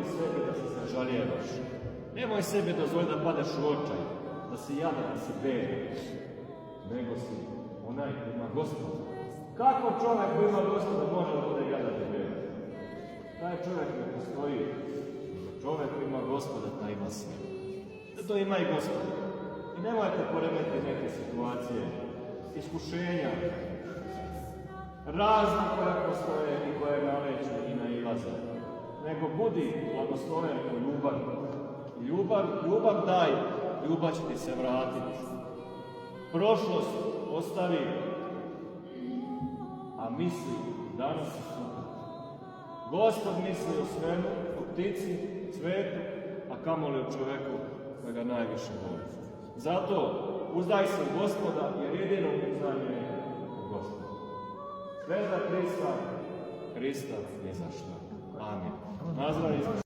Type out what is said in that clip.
sebi da se zažaljevaš. Nemoj sebi dozvoliti da padeš u očaj, da si jadan, da si bed, nego si onaj koji ima Gospoda. Kako čovjek koji ima Gospoda može da bude jadan i bed? Taj čovjek ne postoji. Čovjek koji ima Gospoda, taj ima sve. Da to ima i Gospoda. I nemojte poremetiti neke situacije, iskušenja, razne koje postoje i koje naleću i nailaze. Nego budi blagosloven u ljubav. Ljubav daj, ljubav će ti se vratiti. Prošlost ostavi, a misli danas i sutra. Gospod misli o svemu, o ptici, cvetu, a kamoli o čoveku koji ga najviše voli. Zato uzdaj se u Gospoda, jer jedino uzdanje je u Gospoda. Sve za Krista, Krista ni za šta. Amin. Nazdravim.